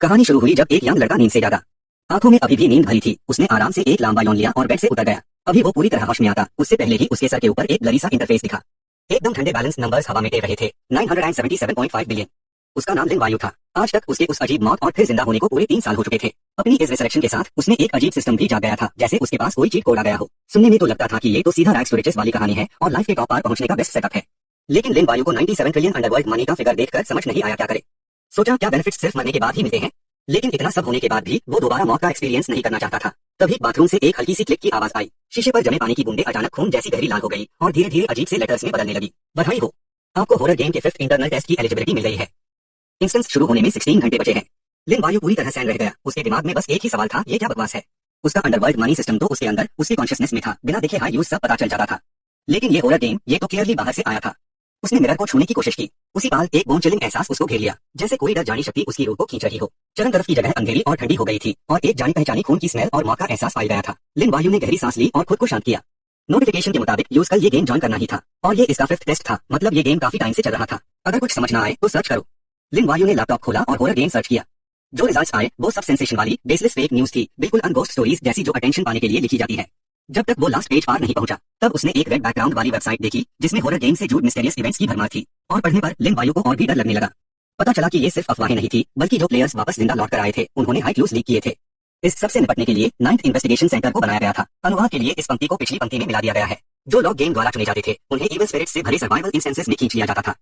कहानी शुरू हुई जब एक यंग लड़का नींद से जागा। आंखों में अभी भी नींद भरी थी। उसने आराम से एक लंबा यौन लिया और बेड से उतर गया। अभी वो पूरी तरह होश में आता उससे पहले ही उसके सर के ऊपर एक ब्लरी सा इंटरफेस दिखा। एकदम ठंडे बैलेंस नंबर्स हवा में टेर रहे थे। 977.5 बिलियन। उसका नाम लिन वायु था। आज तक उसके उस अजीब मौत और फिर जिंदा होने को पूरे 3 साल हो चुके थे। अपनी इस रिसरेक्शन के साथ उसने एक अजीब सिस्टम भी जाग गया था, जैसे उसके पास कोई चीट कोड आ गया हो। सुनने में तो लगता था कि ये तो सीधा रैग्स टू रिचेस वाली कहानी है और लाइफ के टॉप पर पहुंचने का बेस्ट सेटअप है। लेकिन लिन वायु को 97 ट्रिलियन अंडरवर्ल्ड मनी का फिगर देखकर समझ नहीं आया क्या करे। सोचा क्या बेनिफिट्स सिर्फ मरने के बाद ही मिलते हैं। लेकिन इतना सब होने के बाद भी वो दोबारा मौत का एक्सपीरियंस नहीं करना चाहता था। तभी बाथरूम से एक हल्की सी क्लिक की आवाज आई। शीशे पर जमे पानी की बूंदें अचानक खून जैसी गहरी लाल हो गई और धीरे धीरे अजीब से लेटर्स में बदलने लगी। बधाई हो, आपको हॉरर गेम के 5th इंटरनल टेस्ट की एलिजिबिलिटी मिल गई है। इंस्टेंस शुरू होने में 16 घंटे बचे हैं। लिन वायु पूरी तरह सैन रह गया। उसके दिमाग में बस एक ही सवाल था, ये क्या बकवास है। उसका अंडरवर्ल्ड मनी सिस्टम तो उसके अंदर, उसके कॉन्शियसनेस में था। बिना देखे हाई यूज सब पता चल जाता था। लेकिन ये हॉरर गेम, ये तो क्लियरली बाहर से आया था। उसने मिरर को छूने की कोशिश की। उसी पाल एक बोन चिलिंग एहसास उसको घेर लिया, जैसे कोई डर जानी शक्ति उसकी रूह को खींच रही हो। चरण तरफ की जगह अंधेरी और ठंडी हो गई थी और एक जानी पहचानी खून की स्मेल और मौत का एहसास पाई गया था। लिन वायु ने गहरी सांस ली और खुद को शांत किया। नोटिफिकेशन के मुताबिक यूज कल ये गेम ज्वाइन करना ही था और ये इसका 5th टेस्ट था। मतलब ये गेम काफी टाइम से चल रहा था। अगर कुछ समझ ना आए तो सर्च करो। लिन वायु ने लैपटॉप खोला और हॉरर गेम सर्च किया। जो रिजल्ट्स आए वो सब सेंसेशन वाली बेसलेस फेक न्यूज थी, बिल्कुल अनगोस्ट स्टोरीज जैसी जो अटेंशन पाने के लिए लिखी जाती है। जब तक वो लास्ट पेज पार नहीं पहुंचा तब उसने एक रेड बैकग्राउंड वाली वेबसाइट देखी जिसमें हॉरर गेम से जुड़े मिस्टीरियस इवेंट्स की भरमार थी। और पढ़ने पर लिन वायु को और भी डर लगने लगा। पता चला कि ये सिर्फ अफवाहें नहीं थी, बल्कि जो प्लेयर्स वापस जिंदा लौट कर आए थे उन्होंने हाई क्लूज लीक किए थे। इस सबसे निपटने के लिए 9th इन्वेस्टिगेशन सेंटर को बनाया गया था। अनुवाद के लिए इस पंक्ति को पिछली पंक्ति में मिला दिया गया है। जो लोग गेम द्वारा चुने जाते थे उन्हें इविल स्पिरिट्स से भरे सर्वाइवल इंस्टेंसेस में खींच लिया जाता था।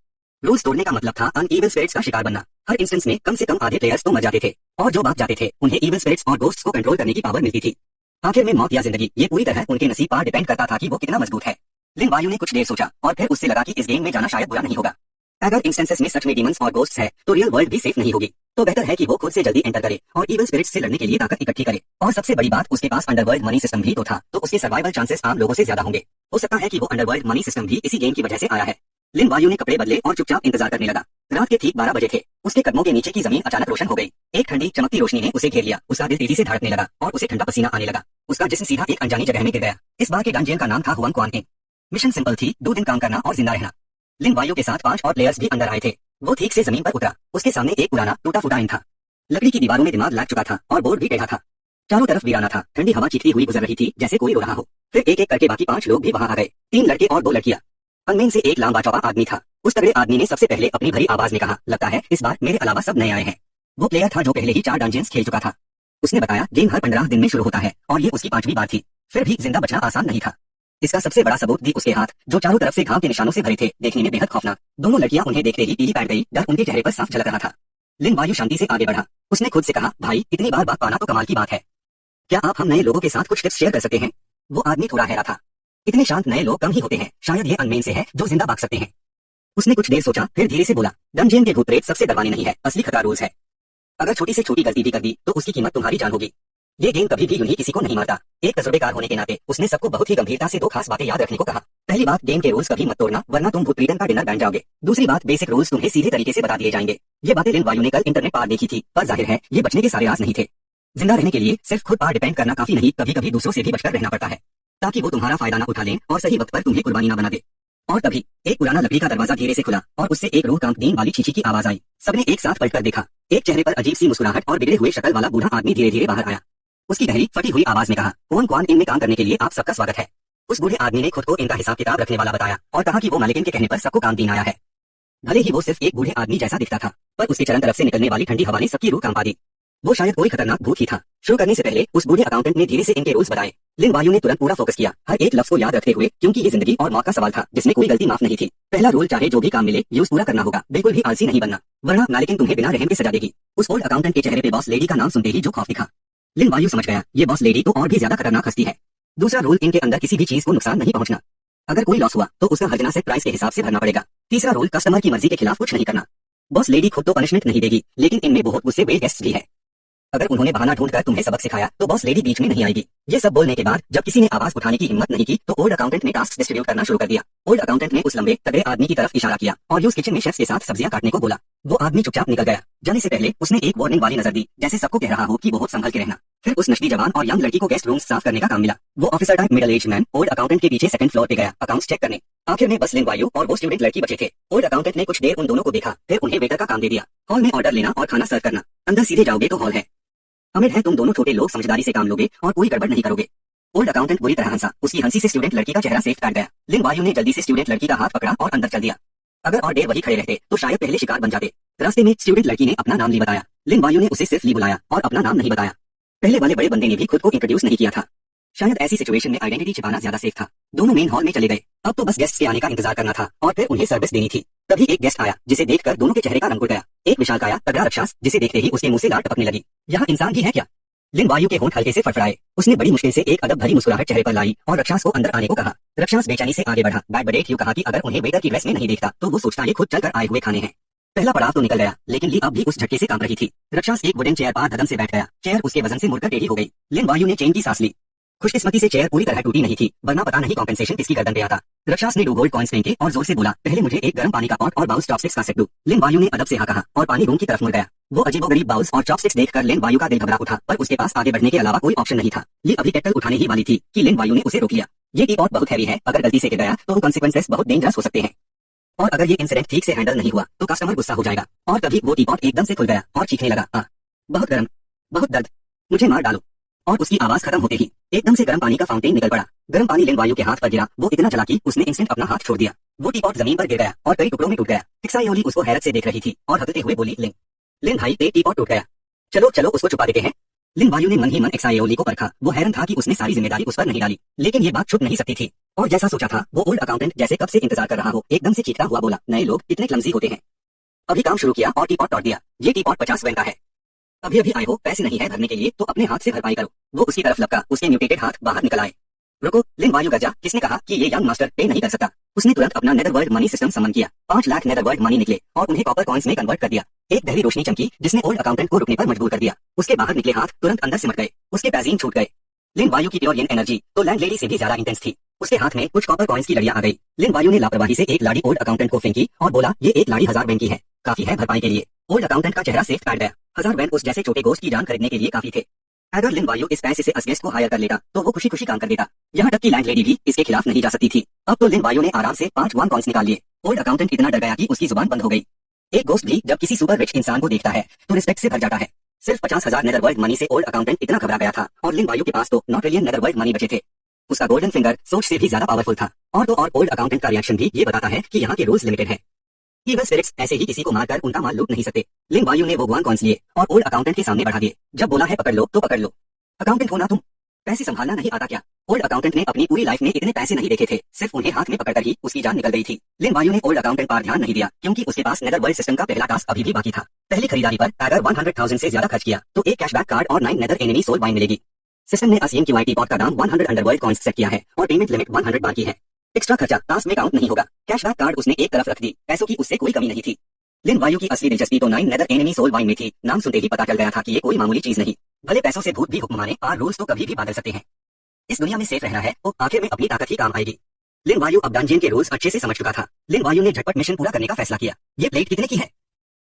रूल्स तोड़ने का मतलब था अनइविल स्पिरिट्स का शिकार बनना। हर इंस्टेंस में कम से कम आधे प्लेयर्स तो मर जाते थे और जो भाग जाते थे उन्हें इविल स्पिरिट्स और गोस्ट्स को कंट्रोल करने की पावर मिलती थी। आखिर में मौत या जिंदगी, ये पूरी तरह उनके नसीब पर डिपेंड करता था कि वो कितना मजबूत है। लिन वायु ने कुछ देर सोचा और फिर उससे लगा कि इस गेम में जाना शायद बुरा नहीं होगा। अगर इंस्टेंसेस में सच में डीमंस और गोस्ट्स है तो रियल वर्ल्ड भी सेफ नहीं होगी। तो बेहतर है कि वो खुद से जल्दी एंटर करे और इविल स्पिरिट्स से लड़ने के लिए ताकत इकट्ठी करे। और सबसे बड़ी बात, उसके पास अंडरवर्ल्ड मनी सिस्टम भी तो था, तो उसके सर्वाइवल चांसेस आम लोगों से ज्यादा होंगे। हो सकता है कि वो अंडरवर्ल्ड मनी सिस्टम भी इसी गेम की वजह से आया है। लिन वायु ने कपड़े बदले और चुपचाप इंतजार करने लगा। रात के ठीक 12 बजे थे। उसके कदमों के नीचे की जमीन अचानक रोशन हो गई। एक ठंडी चमकती रोशनी ने उसे घेर लिया। उसका दिल तेजी से धड़कने लगा और उसे ठंडा पसीना आने लगा। उसका जिस्म सीधा एक अनजानी जगह में गिर गया। इस बार के डंजियन का नाम था हुआंग क्वान इन। मिशन सिंपल थी, 2 दिन काम करना और जिंदा रहना। लिन वायु के साथ 5 और प्लेयर्स भी अंदर आए थे। वो ठीक से जमीन पर उतरा। उसके सामने एक पुराना टूटा फूटा इन था। लकड़ी की दीवारों में दिमाग लग चुका था और बोर्ड भी टेढ़ा था। चारों तरफ वीराना था। ठंडी हवा चीखती हुई गुजर रही थी जैसे कोई रो रहा हो। फिर एक एक करके बाकी 5 लोग भी वहां आ गए। 3 लड़के और 2 लड़कियां। उनमें से एक लंबा चौड़ा आदमी था। उस तगड़े आदमी ने सबसे पहले अपनी भरी आवाज में कहा, लगता है इस बार मेरे अलावा सब नए आए हैं। वो प्लेयर था जो पहले ही 4 डंजियंस खेल चुका था। उसने बताया गेम हर 15 दिन में शुरू होता है और ये उसकी 5वीं बार थी। फिर भी जिंदा बचना आसान नहीं था। इसका सबसे बड़ा सबूत भी उसके हाथ, जो चारों तरफ से घाव के निशानों से भरे थे, देखने में बेहद खौफनाक। दोनों लड़कियां उन्हें देखते ही पीली पड़ गई। डर उनके चेहरे पर साफ झलक रहा था। लिन वायु शांति से आगे बढ़ा। उसने खुद से कहा, भाई इतनी बार बात पाना तो कमाल की बात है। क्या आप हम नए लोगों के साथ कुछ टिप्स शेयर कर सकते हैं। वो आदमी थोड़ा हैरान था। इतने शांत नए लोग कम ही होते हैं। शायद ये अनमेन से है जो जिंदा भाग सकते हैं। उसने कुछ देर सोचा, फिर धीरे से बोला, डंजियन के भूत प्रेत सबसे डरवाने नहीं है, असली खतरा रूल्स है। अगर छोटी से छोटी गलती भी कर दी तो उसकी कीमत तुम्हारी जान होगी। ये गेम कभी भी यूं ही किसी को नहीं मारता। एक तजुर्बेकार होने के नाते उसने सबको बहुत ही गंभीरता से 2 खास बातें याद रखने को कहा। पहली बात, गेम के रूल्स कभी मत तोड़ना वरना तुम भूत प्रीतम का डिनर बन जाओगे। दूसरी बात, बेसिक रूल्स तुम्हें सीधे तरीके से बता दिए जाएंगे। ये बातें लिन वायु ने कल इंटरनेट पर देखी थी, पर जाहिर है ये बचने के सारे राज नहीं थे। जिंदा रहने के लिए सिर्फ खुद पर डिपेंड करना काफी नहीं, कभी कभी दूसरों से भी बचकर रहना पड़ता है, ताकि वो तुम्हारा फायदा ना उठा लें और सही वक्त पर तुम्हें कुर्बानी ना बना दे। और तभी एक पुराना लकड़ी का दरवाजा धीरे से खुला और उससे एक रूह कांपनीन वाली चींची की आवाज आई। सबने एक साथ पलटकर देखा। एक चेहरे पर अजीब सी मुस्कुराहट और बिगड़े हुए शक्ल वाला बूढ़ा आदमी धीरे धीरे बाहर आया। उसकी गहरी फटी हुई आवाज में कहा, हुआंग क्वान इन में काम करने के लिए आप सबका स्वागत है। उस बूढ़े आदमी ने खुद को इनका हिसाब किताब रखने वाला बताया और कहा कि वो मालिकिन के कहने पर सबको काम दिन आया है। भले ही वो सिर्फ एक बूढ़े आदमी जैसा दिखता था, पर उसके चरण तरफ से निकलने वाली ठंडी हवा ने सबकी रूह कांपा दी। वो शायद कोई खतरनाक भूत ही था। शुरू करने से पहले उस बूढ़े अकाउंटेंट ने धीरे से इनके रूल्स बताए। लिन वायु ने तुरंत पूरा फोकस किया, हर एक लफ्ज को याद रखते हुए, क्योंकि ये जिंदगी और मौत का सवाल था जिसमें कोई गलती माफ नहीं थी। पहला रूल, चाहे जो भी काम मिले यूज पूरा करना होगा, बिल्कुल भी आलसी नहीं बनना, वरना मालिकिन तुम्हें बिना रहम के सजा देगी। उस ओल्ड अकाउंटेंट के चेहरे पे बॉस लेडी का नाम सुनते ही जो खौफ दिखा। लिन वायु समझ गया, ये बॉस लेडी तो और भी ज्यादा खतरनाक हस्ती है। दूसरा रूल, इनके अंदर किसी भी चीज को नुकसान नहीं पहुंचना। अगर कोई लॉस हुआ तो उसका हर्जना सेट प्राइस के हिसाब से भरना पड़ेगा। तीसरा रूल, कस्टमर की मर्जी के खिलाफ कुछ नहीं करना। बॉस लेडी खुद तो पनिशमेंट नहीं देगी, लेकिन इनमें बहुत गुस्से हुए गेस्ट्स भी है। अगर उन्होंने बहाना ढूंढकर तुम्हें सबक सिखाया तो बॉस लेडी बीच में नहीं आएगी। ये सब बोलने के बाद जब किसी ने आवाज उठाने की हिम्मत नहीं की तो ओल्ड अकाउंटेंट ने टास्क डिस्ट्रीब्यूट करना शुरू कर दिया। ओल्ड अकाउंटेंट ने उस लंबे तगड़े आदमी की तरफ इशारा किया और यूज किचन में शेफ्स के साथ सब्जियां काटने को बोला। वो आदमी चुपचाप निकल गया। जाने से पहले उसने एक वार्निंग वाली नजर दी, जैसे सबको कह रहा हो कि बहुत संभल के रहना। फिर उस नशली जवान और यंग लड़की को गेस्ट रूम साफ करने का काम मिला। वो officer type middle age man old accountant के पीछे 2nd फ्लोर पे गया अकाउंट्स चेक करने। आखिर में बस लिन वायु और वो स्टूडेंट लड़की बचे थे। ओल्ड अकाउंटेंट ने कुछ देर उन दोनों को देखा, फिर उन्हें वेटर का काम दे दिया। हॉल में ऑर्डर लेना और खाना सर्व करना। अंदर सीधे जाओगे तो हॉल है। उम्मीद है तुम दोनों छोटे लोग समझदारी से काम लोगे और कोई गड़बड़ नहीं करोगे। ओल्ड अकाउंटेंट बुरी तरह हंसा। उसकी हंसी से स्टूडेंट लड़की का चेहरा सेफ काट गया। लिन वायु ने जल्दी से स्टूडेंट लड़की का हाथ पकड़ा और अंदर चल दिया। अगर और देर वही खड़े रहते तो शायद पहले शिकार बन जाते। रास्ते में स्टूडेंट लड़की ने अपना नाम ली बताया। लिन वायु ने उसे सिर्फ ली बुलाया और अपना नाम नहीं बताया। पहले वाले बड़े बंदे ने भी खुद को इंट्रोड्यूस नहीं किया था। शायद ऐसी सिचुएशन में आइडेंटिटी छिपाना ज्यादा सेफ था। दोनों मेन हॉल में चले गए। अब तो बस गेस्ट के आने का इंतजार करना था और फिर उन्हें सर्विस देनी थी। तभी एक गेस्ट आया जिसे देखकर दोनों के चेहरे का रंग उड़ गया। एक विशालकाय तगड़ा राक्षस जिसे देखते ही उसके मुंह से लार टपकने लगी। यहाँ इंसान भी है क्या? लिन वायु के होंठ हल्के से फड़फड़ाए। उसने बड़ी मुश्किल से एक अदब भरी मुस्कुराहट चेहरे पर लाई और राक्षस को अंदर आने को कहा। राक्षस बेचैनी से आगे बढ़ा। बैड बडेट यू कहा कि अगर उन्हें वेटर की ड्रेस में नहीं देखता तो वो सोचता ये खुद चलकर आए हुए खाने हैं। पहला पड़ाव तो निकल गया, लेकिन ली अब भी उस झटके से कांप रही थी। राक्षस एक वुडन चेयर पर धड़म से बैठ गया। चेयर उसके वजन से मुड़कर टेढ़ी हो गई। लिन वायु ने चैन की सांस ली। खुशकिस्मती से चेयर पूरी तरह टूटी नहीं थी, वरना पता नहीं कॉम्पेंसेशन किसकी गर्दन पे आता। राक्षस ने 2 गोल्ड कॉइन्स फेंके और जोर से बोला, पहले मुझे एक गर्म पानी का पॉट और बाउल्स चॉपस्टिक्स का सेट दो। लिन वायु ने अदब से हाँ कहा और पानी रूम की तरफ मुड़ गया। वो अजीबोगरीब बाउल्स और चॉपस्टिक्स देखकर लिन वायु का दिल घबरा उठा, पर उसके पास आगे बढ़ने के अलावा कोई ऑप्शन नहीं था। ये अभी केटल उठाने ही वाली थी कि लिन वायु ने उसे रोक लिया। ये टी पॉट बहुत हैवी है, अगर गलती से गिर गया तो कॉन्सिक्वेंसेस बहुत डेंजरस हो सकते हैं। और अगर ये इंसिडेंट ठीक से हैंडल नहीं हुआ तो कस्टमर गुस्सा हो जाएगा। और तभी वो टी पॉट एकदम से खुल गया और चीखने लगा, बहुत गर्म, बहुत दर्द, मुझे मार डालो। और उसकी आवाज खत्म होते ही एकदम से गर्म पानी का फाउंटेन निकल पड़ा। गर्म पानी लिन वायु के हाथ पर गिरा। वो इतना चला कि उसने इंस्टेंट अपना हाथ छोड़ दिया। वो टी पॉट जमीन पर गिर गया और कई टुकड़ों में टूट गया। एक्सायोली उसको हैरत से देख रही थी और हंसते हुए बोली, लिन भाई टी पॉट टूट गया, चलो चलो उसको छुपा देते हैं। लिन वायु ने मन ही मन एक्सायोली को परखा। वो हैरान था कि उसने सारी जिम्मेदारी उस पर नहीं डाली, लेकिन ये बात छुप नहीं सकती थी। और जैसा सोचा था वो ओल्ड अकाउंटेंट जैसे कब से इंतजार कर रहा हो, एकदम से चीखता हुआ बोला, नए लोग कितने क्लमजी होते हैं। अभी काम शुरू किया और टी पॉट तोड़ दिया। ये टी पॉट 50 वेन का है। अभी अभी आए हो, पैसे नहीं है भरने के लिए तो अपने हाथ से भरपाई करो। वो उसकी तरफ लपका। उसके म्यूटेटेड हाथ बाहर निकल आए। रुको, लिन वायु गरजा, किसने कहा कि ये यंग मास्टर पे नहीं कर सकता? उसने तुरंत अपना नेदरवर्ल्ड मनी सिस्टम समन किया। 5 लाख नेदरवर्ल्ड मनी निकले और उन्हें कॉपर कॉइन्स में कन्वर्ट कर दिया। एक गहरी रोशनी चमकी जिसने ओल्ड अकाउंटेंट को रुकने पर मजबूर कर दिया। उसके बाहर निकले हाथ तुरंत अंदर सिमट गए। उसके पैजीन छूट गए। लिन वायु की प्योर येन एनर्जी तो लैंडलेडी से भी ज्यादा इंटेंस थी। उसके हाथ में कुछ कॉपर कॉइन्स की लड़ियां आ गई। लिन वायु ने लापरवाही से एक लाड़ी ओल्ड अकाउंटेंट को फेंकी और बोला, ये एक लाड़ी 1000 वेन की है, काफी है भरपाई के लिए। ओल्ड अकाउंटेंट का चेहरा सेफ काट गया। 1000 वेन उस जैसे छोटे गोश्त की जान खरीदने के लिए काफी थे। अगर लिन वायु इस पैसे से असगेस्ट को हायर कर लेता तो वो खुशी खुशी काम कर देता। यहाँ तक की लैंडलेडी भी इसके खिलाफ नहीं जा सकती थी। अब तो लिन वायु ने आराम से 5 वन कॉइन्स निकाल लिए। ओल्ड अकाउंटेंट इतना डर गया कि उसकी जुबान बंद हो गई। एक गोश्त भी जब किसी सुपर रिच इंसान को देखता है तो रिस्पेक्ट से भर जाता है। सिर्फ 50,000 नेदरवर्ल्ड मनी से ओल्ड अकाउंटेंट इतना घबरा गया था और लिन वायु के पास तो नॉट ट्रिलियन नेदरवर्ल्ड मनी बचे थे। उसका गोल्डन फिंगर सोच से भी ज्यादा पावरफुल था। और तो और ओल्ड अकाउंटेंट का रिएक्शन भी ये बताता है कि यहाँ के रूल्स लिमिटेड है। इवल स्पिरिट्स ऐसे ही किसी को मारकर उनका माल लूट नहीं सकते। लिन वायु ने वो 1 कॉइन्स लिए और ओल्ड अकाउंटेंट के सामने बढ़ा दिए। जब बोला है पकड़ लो तो पकड़ लो। अकाउंटेंट हो ना तुम, पैसे संभालना नहीं आता क्या? ओल्ड अकाउंटेंट ने अपनी पूरी लाइफ में इतने पैसे नहीं देखे थे। सिर्फ उन्हें हाथ में पकड़कर ही उसकी जान निकल गई थी। लिन वायु ने ओल्ड अकाउंटेंट पर ध्यान नहीं दिया क्योंकि उसके पास नेदरवर्ल्ड सिस्टम का पहला टास्क अभी भी बाकी था। पहली खरीदारी पर अगर 100,000 से ज्यादा खर्च किया तो एक कैशबैक कार्ड और 9 नेदर एनिमी सोल वाइन मिलेगी। सिस्टम ने असीम की पॉट का दाम 100 अंडरवर्ल्ड कॉइन्स सेट किया है और पेमेंट लिमिट 100 बार की है। एक्स्ट्रा खर्चा टास्क में काउंट नहीं होगा। कैशबैक कार्ड उसने एक तरफ रख दी। पैसों की उससे कोई कमी नहीं थी। लिन वायु की असली दिलचस्पी तो 9 नेदर एनिमी सोल वाइन में थी। नाम सुनते ही पता चल गया था कि ये कोई मामूली चीज नहीं। भले पैसों से भूत भी हुक्म माने, और रूल्स तो कभी भी बदल सकते हैं। इस दुनिया में सेफ रहना है तो आखिर में अपनी ताकत ही काम आएगी। लिन वायु अब डंजियन के रूल्स अच्छे से समझ चुका था। लिन वायु ने झटपट मिशन पूरा करने का फैसला किया। ये प्लेट कितने की है?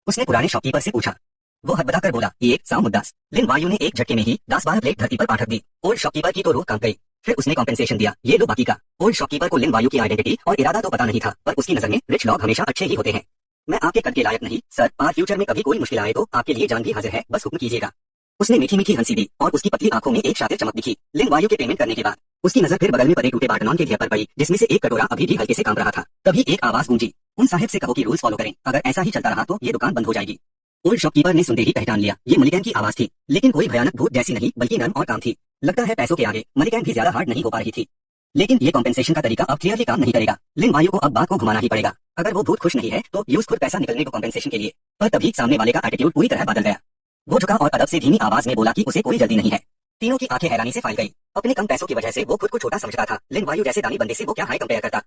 उसने पुराने शॉपकीपर से पूछा। वो हद बताकर बोला, ये 100 मुद्दास। लिन वायु ने एक झटके में ही 10-12 प्लेट धरती पर पाठक दी। ओल्ड शॉपकीपर की तो रूह कांप गई। फिर उसने कॉम्पेंसेशन दिया, ये लो बाकी का। ओल्ड शॉपकीपर को लिन वायु की आइडेंटिटी और इरादा तो पता नहीं था, पर उसकी नजर में रिच लोग हमेशा अच्छे ही होते हैं। मैं आपके कद के लायक नहीं सर, और फ्यूचर में कभी कोई मुश्किल आए तो आपके लिए जान भी हाजिर है, बस हुक्म कीजिएगा। उसने मीठी मीठी हंसी दी और उसकी पतली आंखों में एक शातिर चमक दिखी। लिन वायु के पेमेंट करने के बाद उसकी नजर फिर बगल में पड़े टूटे बाटनॉन के ढेर पर पड़ी, जिसमें से एक कटोरा अभी भी हल्के से कांप रहा था। तभी एक आवाज गूंजी, उन साहिब से कहो कि रूल्स फॉलो करें, अगर ऐसा ही चलता रहा तो ये दुकान बंद हो जाएगी। ओल्ड शॉपकीपर ने सुनते ही पहचान लिया, ये मलिकैन की आवाज थी, लेकिन कोई भयानक भूत जैसी नहीं बल्कि नर्म और काम थी। लगता है पैसों के आगे मलिकैन भी ज्यादा हार्ड नहीं हो पा रही थी। लेकिन ये कॉम्पेंसेशन का तरीका अब क्लियरली काम नहीं करेगा। लिन वायु को अब बात को घुमाना ही पड़ेगा। अगर वो भूत खुश नहीं है तो यूज खुद पैसा निकलने को कॉम्पेंसेशन के लिए। पर तभी सामने वाले का एटीट्यूड पूरी तरह बदल गया। वो झुका और अदब से धीमी आवाज में बोला कि उसे कोई जल्दी नहीं है। तीनों की आंखें हैरानी से फैल गई। अपने कम पैसों की वजह से वो खुद को छोटा समझता था। लिन वायु जैसे दानी बंदे से वो क्या हाई कंपेयर करता।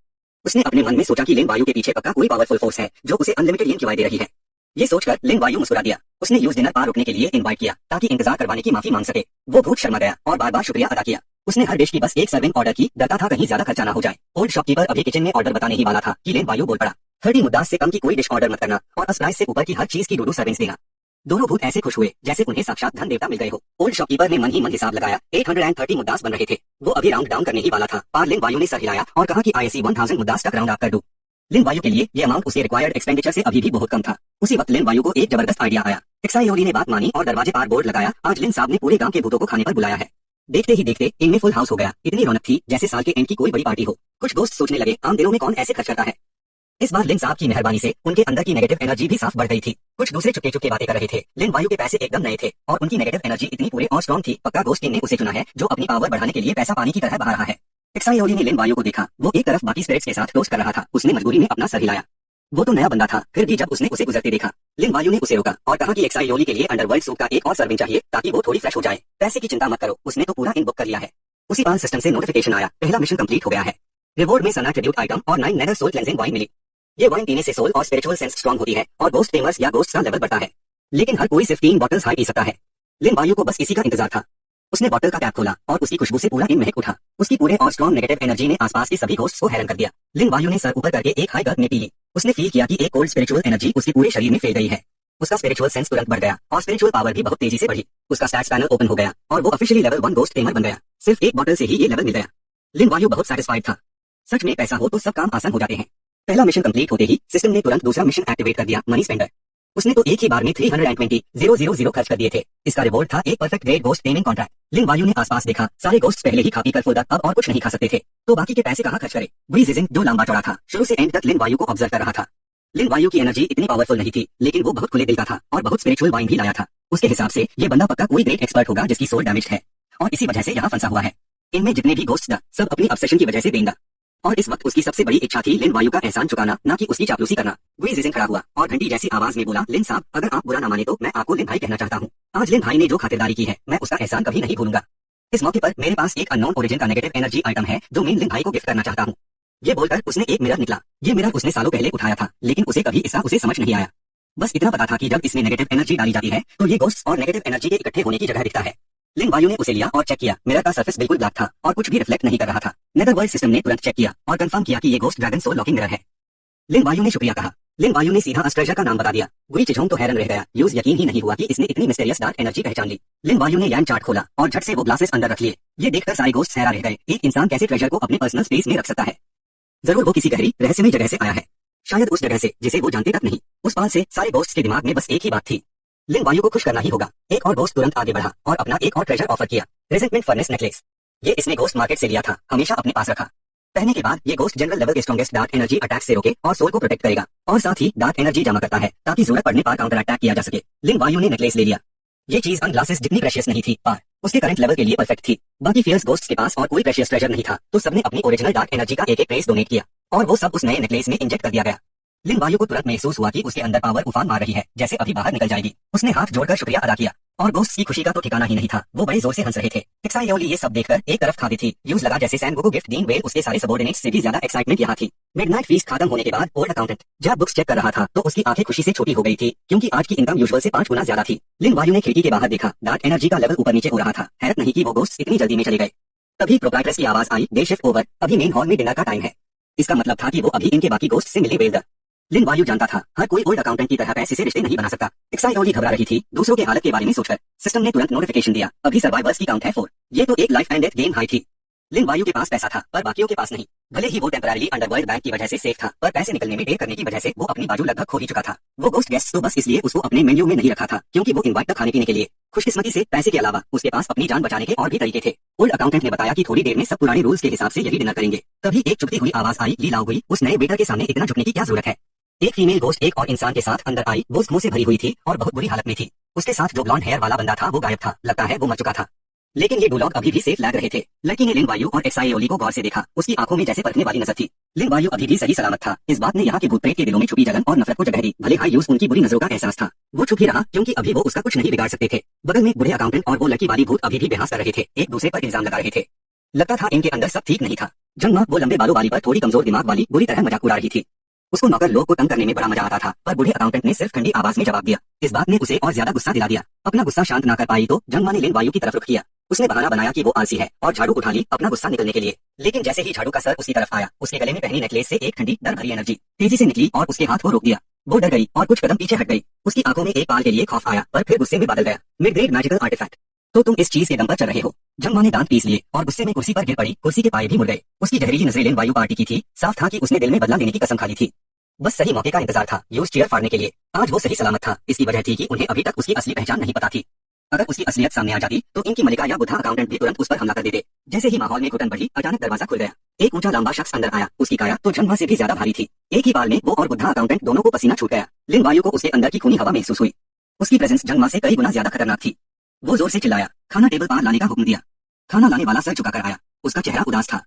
उसने अपने मन में सोचा कि लिन वायु के पीछे पक्का कोई पावरफुल फोर्स है जो उसे अनलिमिटेड येन खिलाई दे रही है। ये सोचकर लिन वायु मुस्कुरा दिया। उसने यूज डिनर पार रुकने के लिए इनवाइट किया ताकि इंतजार करवाने की माफी मांग सके। वो भूत शर्मा गया और बार बार शुक्रिया अदा किया। उसने हर डिश की बस एक सर्विंग ऑर्डर की, डरता था कहीं ज्यादा खर्चा ना हो जाए। ओल्ड शॉपकीपर अभी किचन में ऑर्डर बताने ही वाला था कि लिन वायु बोल पड़ा, 30 मुद्दास से कम की कोई डिश ऑर्डर मत करना और प्राइस से ऊपर की हर चीज की 2-2 सर्विंग्स देना। दोनों भूत ऐसे खुश हुए जैसे उन्हें साक्षात धन देवता मिल गए हो। ओल्ड शॉपकीपर ने मन ही मन हिसाब लगाया। 830 मुद्दास बन रहे थे। वो अभी राउंड डाउन करने ही वाला था, पर लिन वायु ने सर हिलाया और कहा कि ISC 1000 मुद्दास तक राउंड अप कर दूं। लिन वायु के लिए ये अमाउंट उसके रिक्वायर्ड एक्सपेंडिचर से अभी भी बहुत कम था। उसी वक्त लिन वायु को एक जबरदस्त आइडिया आया। एक्साइयोली ने बात मानी और दरवाजे पर बोर्ड लगाया, आज लिन साहब ने पूरे गांव के भूतों को खाने पर बुलाया है। देखते ही देखते इनमें फुल हाउस हो गया। इतनी रौनक थी जैसे साल के एंड की कोई बड़ी पार्टी हो। कुछ दोस्त सोचने लगे, आम दिनों में कौन ऐसे खर्च करता है। इस बार लिन साहब की मेहरबानी से उनके अंदर की नेगेटिव एनर्जी भी साफ बढ़ गई थी। कुछ दूसरे चुपके चुपके बातें कर रहे थे। लिन वायु के पैसे एकदम नए थे और उनकी नेगेटिव एनर्जी इतनी पूरे और स्ट्रॉन्ग थी। पक्का गोस्ट ने उसे चुना है जो अपनी पावर बढ़ाने के लिए पैसा पानी की तरह बहा रहा है। एक्साइयोली ने लिन वायु को देखा। वो एक तरफ बाकी स्पिरिट्स के साथ टोस्ट कर रहा था। उसने मजबूरी में अपना सर हिलाया। वो तो नया बंदा था, फिर भी जब उसने उसे गुजरते देखा, लिन वायु ने उसे रोका और कहा कि एक्साइयोली के लिए अंडरवर्ल्ड सूट का एक और सर्विंग चाहिए ताकि वो थोड़ी फ्रेश हो जाए। पैसे की चिंता मत करो, उसने तो पूरा इन बुक कर लिया है। उसी पाल सिस्टम से नोटिफिकेशन आया, पहला मिशन कंप्लीट हो गया है। रिवॉर्ड में सना ट्रिब्यूट आइटम और 9 नेदर सोल क्लेंजिंग वाइन मिली। ये वाइन पीने से सोल और स्पिरिचुअल सेंस स्ट्रॉन्ग होती है और गोस्ट टेमर्स या गोस्ट का लेवल बढ़ता है। लेकिन हर कोई सिर्फ 3 बॉटल्स हाई पी सकता है। लिन वायु को बस इसी का इंतजार था। उसने बॉटल का कैप खोला और उसकी खुशबू से पूरा इन महक उठा। उसकी पूरे और स्ट्रॉन्ग नेगेटिव एनर्जी ने आसपास के सभी घोस्ट्स को हैरान कर दिया। लिन वायु ने सर ऊपर करके एक हाई गल्प में पी ली। उसने फील किया कि एक कोल्ड स्पिरिचुअल एनर्जी उसके पूरे शरीर में फैल गई है। उसका स्पिरिचुअल सेंस तुरंत बढ़ गया और स्पिरिचुअल पावर भी बहुत तेजी से बढ़ी। उसका स्टैट्स पैनल ओपन हो गया और वो ऑफिशियली लेवल 1 गोस्ट टेमर बन गया। सिर्फ एक बॉटल से ही ये लेवल मिल गया। लिन वायु बहुत सैटिस्फाइड था। सच में पैसा हो तो सब काम आसान हो जाते हैं। पहला मिशन कंप्लीट होते ही सिस्टम ने तुरंत दूसरा मिशन एक्टिवेट कर दिया, मनी स्पेंडर। उसने तो एक ही बार में 320,000 खर्च कर दिए थे। इसका रिवॉर्ड था एक perfect great ghost taming contract. Lin वायु ने आसपास देखा, सारे गोस्ट पहले ही खा पी कर फुल अब और कुछ नहीं खा सकते थे, तो बाकी के पैसे कहाँ खर्च करे। ब्रीजिजिन जो लंबा चौड़ा था, शुरू से एंड तक लिन वायु को ऑब्जर्व कर रहा था। लिन वायु की एनर्जी इतनी पावरफुल नहीं थी, लेकिन वो बहुत खुले दिल का था और बहुत स्पिरिचुअल वाइन भी लाया था। उसके हिसाब से ये बंदा पक्का कोई ग्रेट एक्सपर्ट होगा जिसकी सोल डैमेज्ड है और इसी वजह से यहाँ फंसा हुआ है। इनमें जितने भी गोस्ट था सब अपनी ऑब्सेशन की वजह से बेंदा, और इस वक्त उसकी सबसे बड़ी इच्छा थी लिन वायु का एहसान चुकाना, ना कि उसकी चापलूसी करना। ब्रीजिजिन खड़ा हुआ और घंटी जैसी आवाज में बोला, लिन साहब अगर आप बुरा ना माने तो मैं आपको लिन भाई कहना चाहता हूँ। आज लिन भाई ने जो खातिरदारी की है मैं उसका एहसान कभी नहीं भूलूंगा। इस मौके पर मेरे पास एक अननोन ओरिजिन का नेगेटिव एनर्जी आइटम है जो मैं लिन भाई को गिफ्ट करना चाहता हूँ। ये बोलकर उसने एक मिरर निकला। ये मिरर उसने सालों पहले उठाया था, लेकिन उसे कभी इसका उसे समझ नहीं आया। बस इतना पता था कि जब इसमें नेगेटिव एनर्जी डाली जाती है तो ये गोस्ट और नेगेटिव एनर्जी के इकट्ठे होने की जगह दिखता है। लिन वायु ने उसे लिया और चेक किया। मिरर का सरफेस बिल्कुल ब्लैक था और कुछ भी रिफ्लेक्ट नहीं कर रहा था। नेदरवर्ल्ड सिस्टम ने तुरंत चेक किया और कंफर्म किया कि ये ghost dragon soul locking mirror है। लिन वायु ने शुक्रिया कहा। लिन वायु ने सीधा अस्ट्रेजर का नाम बता दिया। गुई चिझोंग तो हैरान रह गया। यूज यकीन ही नहीं हुआ कि इसने इतनी मिस्टीरियस डार्क एनर्जी पहचान ली। लिन वायु ने यान चार्ट खोला और झट से वो ग्लासेस अंदर रख लिए। ये देखकर सारे गोस्ट हैरान रह गए। एक इंसान कैसे ट्रेजर को अपने पर्सनल स्पेस में रख सकता है। जरूर वो किसी गहरी रहस्यमय जगह से आया है, शायद उस जगह से जिसे वो जानते तक नहीं। उस पाल से सारे गोस्ट के दिमाग में बस एक ही बात थी, लिन वायु को खुश करना ही होगा। एक और गोस्ट तुरंत आगे बढ़ा और अपना एक और ट्रेजर ऑफर किया, रेजेंटमेंट फर्नेस नेकलेस। ये इसने गोस्ट मार्केट से लिया था, हमेशा अपने पास रखा। पहनने के बाद ये गोस्ट जनरल लेवल के स्ट्रॉन्गेस्ट डार्क एनर्जी अटैक से रोके और सोल को प्रोटेक्ट करेगा और साथ ही डार्क एनर्जी जमा करता है ताकि जरूरत पड़ने पर काउंटर अटैक किया जा सके। लिन वायु ने नेकलेस ले लिया। ये चीज अन ग्लासेस जितनी प्रेशियस नहीं थी पर उसके करंट लेवल के लिए परफेक्ट थी। बाकी फियर्स गोस्ट के पास और कोई प्रेशियस ट्रेजर नहीं था, तो सबने अपनी ओरिजिनल डार्क एनर्जी का एक ट्रेस डोनेट किया और वो सब उस नए नेकलेस में इंजेक्ट कर दिया गया। लिन वायु को तुरंत महसूस हुआ कि उसके अंदर पावर उफान मार रही है, जैसे अभी बाहर निकल जाएगी। उसने हाथ जोड़कर शुक्रिया अदा किया और गोस्ट की खुशी का तो ठिकाना ही नहीं था। वो बड़े जोर से हंस रहे थे। एक्साइयोली ये सब देखकर एक तरफ खाती थी। यूज लगा जैसे सैन गोगो गिफ्ट डीन वेल उसके सारे सबॉर्डिनेट्स से भी ज्यादा एक्साइटमेंट यहाँ थी। मिडनाइट फीस्ट खत्म होने के बाद ओल्ड अकाउंटेंट जब बुक्स चेक कर रहा था तो उसकी आंखें खुशी से छोटी हो गई थी, क्योंकि आज की इनकम यूजुअल से 5 गुना ज्यादा थी। लिन वायु ने खिड़की के बाहर देखा। डार्क एनर्जी का लेवल ऊपर नीचे हो रहा था। हैरत नहीं कि वो गोस्ट इतनी जल्दी में चले गए। तभी प्रोप्राइटर्स की आवाज आई, डे शिफ्ट ओवर, अभी मेन हॉल में डिनर का टाइम है। इसका मतलब था कि वो अभी इनके बाकी गोस्ट से मिले वेल्डर। लिन वायु जानता था हर कोई ओल्ड अकाउंटेंट की तरह पैसे से रिश्ते नहीं बना सकता। एक्साइयोली घबरा रही थी दूसरों के हालत के बारे में सोचकर। सिस्टम ने तुरंत नोटिफिकेशन दिया, अभी सर्वाइवर्स की काउंट है 4। ये तो एक life and death game high थी। लिन वायु के पास पैसा था पर बाकियों के पास नहीं। भले ही वो टेम्पररी अंडरवर्ल्ड बैंक की वजह से सेफ था, पर पैसे निकलने में देर करने की वजह से वो अपनी बाजू लगभग खो ही चुका था। वो गोस्ट गेस्ट तो बस इसलिए उसको अपने मेन्यू में नहीं रखा था क्योंकि वो इनवाइट था खाने पीने के लिए। खुशकिस्मती से पैसे के अलावा उसके पास अपनी जान बचाने के और भी तरीके थे। ओल्ड अकाउंटेंट ने बताया कि थोड़ी देर में सब पुराने रूल्स के हिसाब से यही डिनर करेंगे। तभी एक चुपती हुई आवाज आई, ली लाओ हुई, उस नए वेटर के सामने इतना झुकने की क्या जरूरत है। एक फीमेल गोस्ट एक और इंसान के साथ अंदर आई। वो मुंह से भरी हुई थी और बहुत बुरी हालत में थी। उसके साथ जो ब्लॉन्ड हेयर वाला बंदा था वो गायब था, लगता है वो मर चुका था। लेकिन ये 2 लोग अभी भी सेफ लग रहे थे। लड़की ने लिन वायु और एक्साइयोली को गौर से देखा। उसकी आंखों में जैसे परखने वाली नजर थी। लिन वायु अभी भी सही सलामत था। इस बात ने यहाँ के भूत प्रेत के दिलों में छुपी जलन और नफरत को जगह दी। भले हाई यूज उनकी बुरी नजरों का एहसास था, वो चुप ही रहा क्योंकि अभी वो उसका कुछ नहीं बिगाड़ सकते थे। बगल में बूढ़े अकाउंटेंट और वो लड़की वाली भूत अभी भी बहस कर रहे थे, एक दूसरे पर इल्जाम लगा रहे थे। लगता था इनके अंदर सब ठीक नहीं था। जंगमा वो लंबे बालों वाली पर थोड़ी कमजोर दिमाग वाली बुरी तरह मजाक उड़ा रही थी। उसको नौकर लोग को तंग करने में बड़ा मजा आता था, पर बूढ़े अकाउंटेंट ने सिर्फ ठंडी आवाज में जवाब दिया। इस बात ने उसे और ज्यादा गुस्सा दिला दिया। अपना गुस्सा शांत ना कर पाई तो जंगमा ने लिन वायु की तरफ रुख किया। उसने बहाना बनाया कि वो आलसी है और झाड़ू उठा ली अपना गुस्सा निकलने के लिए। लेकिन जैसे ही झाड़ू का सर उसकी तरफ आया, उसके गले में पहनी नेकलेस से एक ठंडी डर भरी एनर्जी तेजी से निकली और उसके हाथ को रोक दिया। वो डर गई और कुछ कदम पीछे हट गई। उसकी आंखों में एक पाल के लिए खौफ आया पर फिर गुस्से में बदल गया। मिड ग्रेड मैजिकल आर्टिफैक्ट, तो तुम इस चीज के दम पर चल रहे हो। झंगमा ने दांत पीस लिए और गुस्से में कुर्सी पर गिर पड़ी। कुर्सी के पाए भी मुड़ गए। उसकी जहरीली नजरें लेन वायु पार्टी की थी। साफ था कि उसने दिल में बदला लेने की कसम खा ली थी। बस सही मौके का इंतजार था यूज चीयर फाड़ने के लिए। आज वो सही सलामत था। इसकी वजह थी कि उन्हें अभी तक उसकी असली पहचान नहीं पता थी। अगर उसकी असलियत सामने आ जाती तो इनकी मलिका या बुद्धा अकाउंटेंट भी तुरंत उस पर हमला कर देते। जैसे ही माहौल में घुटन बढ़ी, अचानक दरवाजा खुल गया। एक ऊंचा लंबा शख्स अंदर आया। उसकी काया तो झंगमा से भी ज्यादा भारी थी। एक ही बाल में वो और बुद्धा अकाउंटेंट दोनों को पसीना छूट गया। लिन वायु को उसके अंदर की खूनी हवा महसूस हुई। उसकी प्रेजेंस झंगमा से कई गुना ज्यादा खतरनाक थी। वो जोर से चिल्लाया, खाना टेबल पर लाने का हुक्म दिया। खाना लाने वाला सर झुकाकर आया। उसका चेहरा उदास था।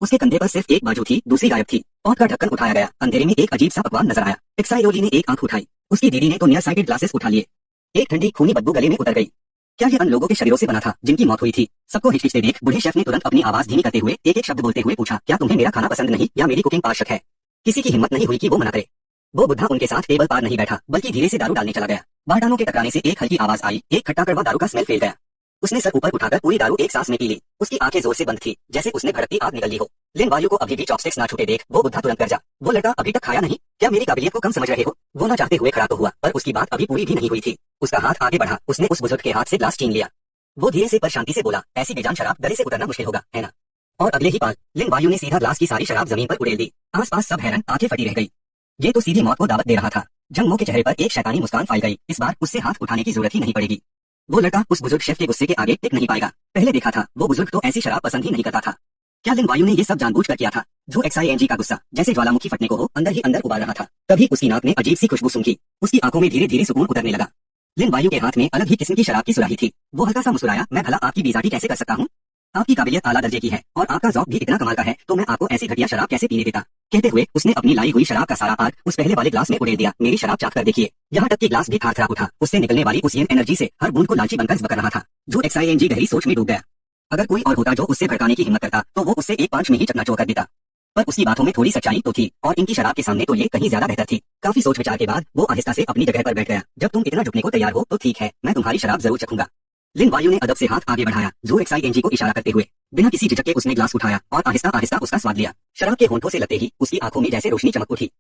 उसके कंधे पर सिर्फ एक बाजू थी, दूसरी गायब थी। पॉट का ढक्कन उठाया गया। अंधेरे में एक अजीब सा पकवान नजर आया। एक्साइरोली ने एक आंख उठाई। उसकी दीदी ने तो नियर साइटेड ग्लासेस उठा लिए। एक ठंडी खूनी बदबू गले में उतर गई। क्या ये उन लोगों के शरीरों से बना था जिनकी मौत हुई थी? सबको हिचकिचते देख बूढ़े शेफ ने तुरंत अपनी आवाज धीमी करते हुए एक एक शब्द बोलते हुए पूछा, क्या तुम्हें मेरा खाना पसंद नहीं या मेरी कुकिंग पर शक है? किसी की हिम्मत नहीं हुई कि वो मना करे। वो बुद्धा उनके साथ टेबल पर नहीं बैठा बल्कि धीरे से दारू डालने चला गया। बारडानों के टकराने से एक हल्की आवाज आई। एक खट्टा कड़वा दारू का स्मेल फैल गया। उसने सर ऊपर उठाकर पूरी दारू एक सांस में पी ली। उसकी आंखें जोर से बंद थी, जैसे उसने भड़कती आग निकल ली हो। लिन वायु को अभी भी चॉपस्टिक्स ना छूटे देख वो बुद्धा तुरंत गरजा, वो लड़का अभी तक खाया नहीं? क्या मेरी काबिलियत को कम समझ रहे हो? वो ना चाहते हुए खड़ा तो हुआ, पर उसकी बात अभी पूरी भी नहीं हुई थी। उसका हाथ आगे बढ़ा। उसने उस बुजुर्ग के हाथ से ग्लास छीन लिया। वो धीरे से पर शांति से बोला, ऐसी बेजान शराब गले से उतरना मुश्किल होगा, है ना? और अगले ही पल लिन वायु ने सीधा ग्लास की सारी शराब जमीन पर उड़ेल दी। आसपास सब हैरान, आंखें फटी रह गई। ये तो सीधी मौत को दावत दे रहा था। झंगमो के चेहरे पर एक शैतानी मुस्कान फैल गई। इस बार उससे हाथ उठाने की जरूरत ही नहीं पड़ेगी। वो लड़का उस बुजुर्ग शेफ के गुस्से के आगे टिक नहीं पाएगा। पहले देखा था, वो बुजुर्ग तो ऐसी शराब पसंद ही नहीं करता था। क्या लिन वायु ने ये सब जानबूझकर किया था? जो XING का गुस्सा जैसे ज्वालामुखी फटने को हो अंदर ही अंदर उबाल रहा था। तभी उसकी नाक में अजीब सी खुशबू सूंघी। उसकी आंखों में धीरे धीरे सुकून उतरने लगा। लिन वायु के हाथ में अलग ही किस्म की शराब की सुराही थी। वो हल्का सा मुस्कुराया, मैं भला आपकी बीजाटी कैसे कर सकता हूँ? आपकी काबिलियत आला दर्जे की है और आपका ज़ौक़ भी इतना कमाल का है, तो मैं आपको ऐसी घटिया शराब कैसे पीने देता? कहते हुए उसने अपनी लाई हुई शराब का सारा आग उस पहले वाले ग्लास में उड़ेल दिया। मेरी शराब चाख कर देखिए। यहाँ तक कि ग्लास भी थरथरा उठा। उससे निकलने वाली उस येन एनर्जी से हर बूंद को लालची बनकर जब कर रहा था। जो XING गहरी सोच में डूब गया। अगर कोई और होता जो उससे भड़काने की हिम्मत करता तो वो उससे एक पांच में ही चकनाचूर कर देता। पर उसकी बातों में थोड़ी सच्चाई तो थी और इनकी शराब के सामने तो ये कहीं ज्यादा बेहतर थी। काफी सोच विचार के बाद वो आहिस्ता से अपनी जगह पर बैठ गया। जब तुम इतना झुकने को तैयार हो तो ठीक है, मैं तुम्हारी शराब जरूर चखूंगा। लिन वायु ने अदब से हाथ आगे बढ़ाया, जो XING को इशारा करते हुए। बिना किसी झिझक के उसने ग्लास उठाया और आहिस्ता आहिस्ता उसका स्वाद लिया। शराब के होंठों से लगते ही उसकी आंखों में जैसे रोशनी चमक उठी।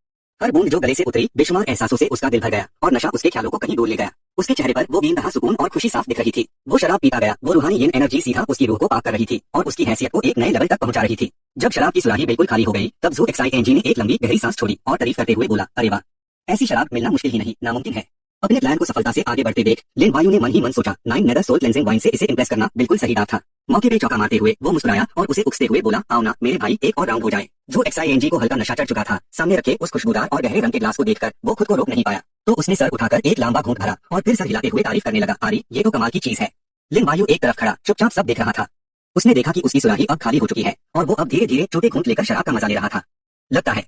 हर बूंद जो गले से उतरी बेशुमार एहसासों से उसका दिल भर गया और नशा उसके ख्यालों को कहीं दूर ले गया। उसके चेहरे पर वो बेइंतहा सुकून और खुशी साफ दिख रही थी। वो शराब पीता गया। वो रूहानी येन एनर्जी सीधा उसकी रूह को पाक कर रही थी और उसकी हैसियत को एक नए लेवल तक पहुंचा रही थी। जब शराब की सुराही बिल्कुल खाली हो गई, तब जो XING ने एक लंबी गहरी सांस छोड़ी और तारीफ करते हुए बोला, अरे वाह, ऐसी शराब मिलना मुश्किल ही नहीं, नामुमकिन है। अपने प्लान को सफलता से आगे बढ़ते देख लिन वायु ने मन ही मन सोचा, 9 नेदर सोल क्लेंजिंग वाइन से इसे इंप्रेस करना बिल्कुल सही बात था। मौके पे चौका मारते हुए वो मुस्कुराया और उसे उकसते हुए बोला, आओ ना मेरे भाई, एक और राउंड हो जाए। जो XING को हल्का नशा चढ़ चुका था, सामने रखे उस खुशबूदार और गहरे रंग के ग्लास को देखकर वो खुद को रोक नहीं पाया। तो उसने सर उठाकर एक लंबा घूंट भरा और फिर सर हिलाते हुए तारीफ करने लगा, आरी ये तो कमाल की चीज है। लिन वायु एक तरफ खड़ा चुपचाप सब देख रहा था। उसने देखा कि उसकी सुराही अब खाली हो चुकी है और वो अब धीरे धीरे छोटे घूंट लेकर शराब का मजा ले रहा था। लगता है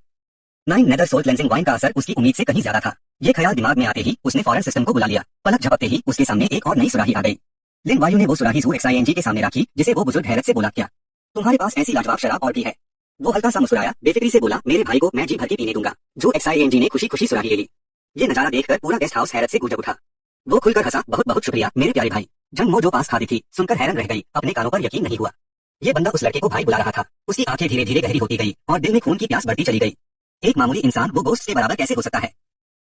9 नेदर सोल क्लेंजिंग वाइन का असर उसकी उम्मीद से कहीं ज्यादा था। ये ख्याल दिमाग में आते ही उसने फौरन सिस्टम को बुला लिया। पलक झपकते ही उसके सामने एक और नई सुराही आ गई। लिन वायु ने वो सुराही जो XING के सामने रखी, जिसे वो बुजुर्ग हैरत से बोला, क्या तुम्हारे पास ऐसी लाजवाब शराब और भी है? वो हल्का सा मुस्कुराया, बेफिक्री से बोला, मेरे भाई को मैं जी भर के पीने दूंगा। जो XING ने खुशी खुशी सुराही ले ली। ये नजारा देखकर पूरा गेस्ट हाउस हैरत से गूंज उठा। वो खुलकर हंसा, बहुत बहुत शुक्रिया मेरे प्यारे भाई। झंगमो जो पास खड़ी थी सुनकर हैरान रह गई। अपने कानों पर यकीन नहीं हुआ। ये बंदा उस लड़के को भाई बुला रहा था। उसकी आंखें धीरे धीरे गहरी होती गई और दिल में खून की प्यास बढ़ती चली गई। एक मामूली इंसान वो गोश्त के बराबर कैसे हो सकता है?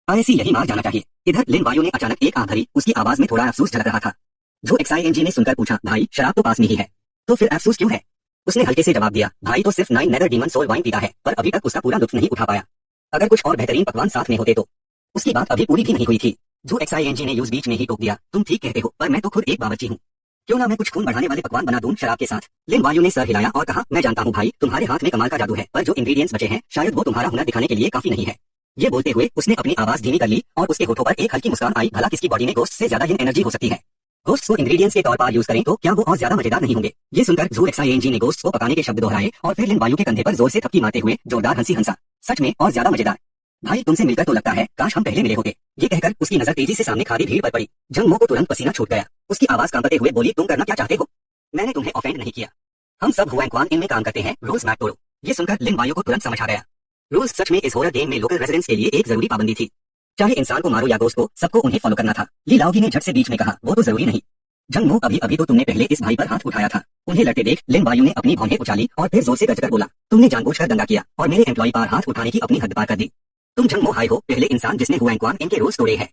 ऐसी यही मार जाना चाहिए। इधर लिन वायु ने अचानक एक आंख भरी। उसकी आवाज में थोड़ा अफसोस झलक रहा था। जो XING ने सुनकर पूछा, भाई शराब तो पास में ही है, तो फिर अफसोस क्यों है? उसने हल्के से जवाब दिया, भाई तो सिर्फ 9 नेदर डीमन सोल वाइन पीता है, पर अभी तक उसका पूरा लुत्फ नहीं उठा पाया। अगर कुछ और बेहतरीन पकवान साथ में होते तो। उसकी बात अभी पूरी भी नहीं हुई थी। जो XING ने यूज बीच में ही टोक दिया, तुम ठीक कहते हो, पर मैं तो खुद एक बावर्ची हूँ। क्यों ना मैं कुछ खून बढ़ाने वाले पकवान बना दूं शराब के साथ? लिन वायु ने सर हिलाया और कहा, मैं जानता हूँ भाई, तुम्हारे हाथ में कमाल का जादू है, पर जो इंग्रेडिएंट्स बचे हैं शायद वो तुम्हारा हुनर दिखाने के लिए काफी नहीं है। ये बोलते हुए उसने अपनी आवाज धीमी कर ली और उसके होठों पर एक हल्की मुस्कान आई। भला किसकी बॉडी में गोश्त से ज्यादा येन एनर्जी हो सकती है? गोश्त को इंग्रेडिएंट्स के तौर पर यूज करें तो क्या वो और ज्यादा मजेदार नहीं होंगे? ये सुनकर जो XING ने गोश्त को पकाने के शब्द दोहराए और फिर लिन वायु के कंधे पर जोर से थपकी मारते हुए जोरदार हंसी हंसा। सच में और ज्यादा मजेदार। भाई तुमसे मिलकर तो लगता है काश हम पहले मिले होते। ये कहकर उसकी नजर तेजी से सामने खाली भीड़ पर पड़ी। झंगमो को तुरंत पसीना छूट गया। उसकी आवाज कांपते हुए बोली, तुम करना क्या चाहते हो? मैंने तुम्हें ऑफेंड नहीं किया। हम सब हुआंग इनमें काम करते हैं, रूल्स मत तोड़ो। ये सुनकर लिन वायु को तुरंत समझ आ गया। रूल्स सच में इस हॉरर गेम में लोकल रेजिडेंट्स के लिए एक जरूरी पाबंदी थी। चाहे इंसान को मारो या गोश्त को, सबको उन्हें फॉलो करना था। ली लाओगी ने झट से बीच में कहा, वो तो जरूरी नहीं। जंगमो, अभी अभी तो तुमने पहले इस भाई पर हाथ उठाया था। उन्हें लड़ते देख लिन वायु ने अपनी भौहें उछाली और फिर जोर से गरजकर बोला, तुमने जानबूझकर दंगा किया और मेरे एम्प्लॉय पर हाथ उठाने की अपनी हद पार कर दी। तुम जंगमो हाय हो, पहले इंसान जिसने हुआंग इनके रूल्स तोड़े हैं।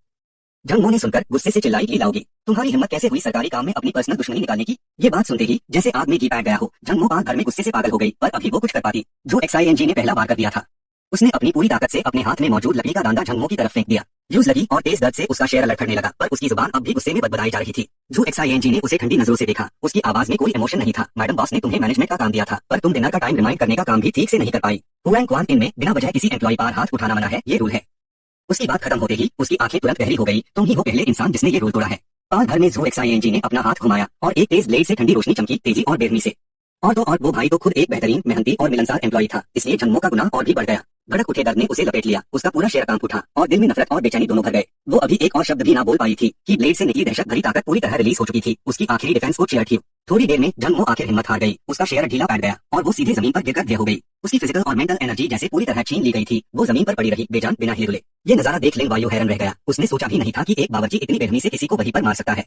जंगमो ने सुनकर गुस्से से चिल्लाई, ली लाओगी, तुम्हारी हिम्मत कैसे हुई सरकारी काम में अपनी पर्सनल दुश्मनी निकालने की। ये बात सुनते ही जैसे आग में घी बैठ गया हो, जंगमो आग भर में गुस्से से पागल हो गई, पर अभी वो कुछ कर पाती। जो XING ने पहला वार कर दिया था, उसने अपनी पूरी ताकत से अपने हाथ में मौजूद लकड़ी का डांडा जंगमो की तरफ फेंक दिया। यूज लगी और तेज दर्द से उसका शेर लड़खड़ने लगा, पर उसकी जुबान अब भी गुस्से में बदबदाई जा रही थी। जो XING ने उसे ठंडी नजरों से देखा, उसकी आवाज में कोई इमोशन नहीं था। मैडम, बॉस ने तुम्हें मैनेजमेंट का काम दिया था, पर तुम डिनर का टाइम रिमाइंड करने का काम भी ठीक से नहीं कर पाई। हुआंग इन में बिना वजह किसी एम्प्लॉय पर हाथ उठाना मना है, ये रूल है। उसकी बात खत्म होते ही उसकी आंखें तुरंत गहरी हो गई। तुम ही हो पहले इंसान जिसने ये रूल तोड़ा है। पाल भर में जो XING ने अपना हाथ घुमाया और एक तेज ब्लेड से ठंडी रोशनी चमकी, तेजी और बेरहमी से। और तो और वो भाई तो खुद एक बेहतरीन, मेहनती और मिलनसार एम्प्लॉय था, इसलिए जंगमो का गुनाह और भी बढ़ गया। भड़क उठे दर्द ने उसे लपेट लिया, उसका पूरा शेर कांप उठा और दिल में नफरत और बेचैनी दोनों भर गए। वो अभी एक और शब्द भी ना बोल पाई थी कि ब्लेड से निकली दहशत भरी ताकत पूरी तरह रिलीज हो चुकी थी। उसकी आखिरी डिफेंस को चेयर थी। थोड़ी देर में जंगमो आखिर हिम्मत हार गई, उसका शेर ढीला बैठ गया और वो सीधे जमीन पर गिरकर ढेर हो गई। उसकी फिजिकल और मेंटल एनर्जी जैसे पूरी तरह छीन ली गई थी। वो जमीन पर पड़ी रही बेजान, बिना हिले। ये नजारा देख लिन वायु हैरान रह गया। उसने सोचा भी नहीं था कि एक बावर्ची इतनी बेरहमी से किसी को वहीं पर मार सकता है।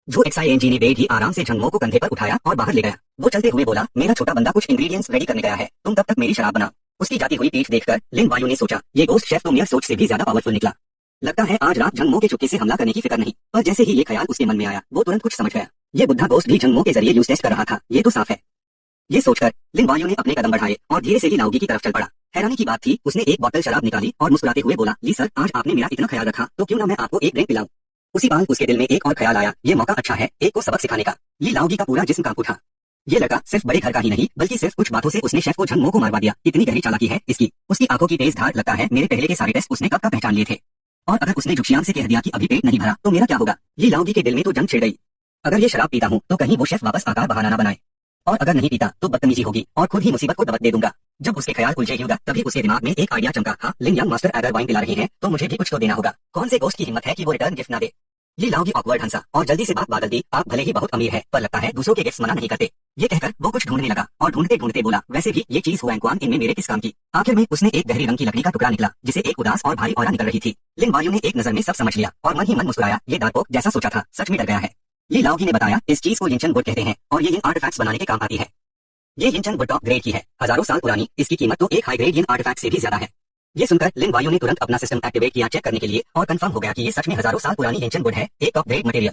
जो XING ने बेड ही आराम से जंगमो को कंधे पर उठाया और बाहर ले गया। वो चलते हुए बोला, मेरा छोटा बंदा कुछ इंग्रेडिएंट्स रेडी करने गया है, तुम तब तक मेरी शराब बना। उसकी जाती हुई पीठ देखकर लिन वायु ने सोचा, ये गोस्ट शेफ तो मेयर सोच से भी ज्यादा पावरफुल निकला। लगता है आज रात जंगमो के चुपके से हमला करने की फिक्र नहीं। पर जैसे ही ये ख्याल उसके मन में आया, वो तुरंत कुछ समझ गया। ये बुद्धा गोस्ट भी जंगमो के जरिए यूज टेस्ट कर रहा था, ये तो साफ है। ये सोचकर लिन वायु ने अपने कदम बढ़ाए और धीरे से ली लाओगी की तरफ चल पड़ा। हैरानी की बात थी, उसने एक बोतल शराब निकाली और मुस्कुराते हुए बोला, ली सर, आज आपने मेरा इतना ख्याल रखा तो क्यों ना मैं आपको एक ड्रिंक पिलाऊं। उसी बार उसके दिल में एक और ख्याल आया, ये मौका अच्छा है एक को सबक सिखाने का। ली लाओगी का पूरा जिस्म कांप उठा। ये लड़का सिर्फ बड़े घर का ही नहीं, बल्कि सिर्फ कुछ बातों से उसने शेफ को जंगमो को मारवा दिया। कितनी गहरी चालाकी है इसकी। उसकी आंखों की तेज धार, लगता है मेरे पहले के सारे टेस्ट उसने कब का पहचान लिए थे। और अगर उसने जुक्शियान से कह दिया कि अभी पेट नहीं भरा तो मेरा क्या होगा। ली लाओगी के दिल में तो जंग छिड़ गई। अगर ये शराब पीता हूँ तो कहीं वो शेफ वापस आकार बहाना ना बनाए, और अगर नहीं पीता तो बदतमीजी होगी और खुद ही मुसीबत को दबक दे दूंगा। जब उसके ख्याल उलझे ही होगा, तभी उसके दिमाग में एक आइडिया चमका। हाँ, लिन यंग मास्टर अगर वाइन पिला रहे हैं तो मुझे भी कुछ तो देना होगा। कौन से गोस्ट की हिम्मत है कि वो रिटर्न गिफ्ट ना दे। ली लाओगी ऑकवर्ड हंसा और जल्दी से बात बादल दी, आप भले ही बहुत अमीर है, पर लगता है दूसरों के गिफ्ट मना नहीं करते। ये कहकर वो कुछ ढूंढने लगा और ढूंढते ढूंढते बोला, वैसे भी ये चीज हुआंग इनमें मेरे किस काम की। आखिर में उसने एक गहरी रंग की लकड़ी का टुकड़ा निकला, जिसे एक उदास और भारी औरा निकल रही थी। लिन वायु ने एक नजर में सब समझ लिया और मन ही मन मुस्कुराया। ये डार्क जैसा सोचा था, सच में डर गया है। ली लाओगी ने बताया, इस चीज को यिंचन वुड कहते हैं और ये आर्टिफैक्ट्स बनाने के काम आती है। ये यिंचन वुड टॉप ग्रेड की है, हजारों साल पुरानी। इसकी कीमत तो एक हाई ग्रेड यिन आर्टिफैक्ट से भी ज्यादा है। ये सुनकर लिन वायु ने तुरंत अपना सिस्टम एक्टिवेट किया चेक करने के लिए और कंफर्म हो गया कि ये सच में हजारों साल पुरानी यिंचन वुड है, एक टॉप ग्रेड मटेरियल।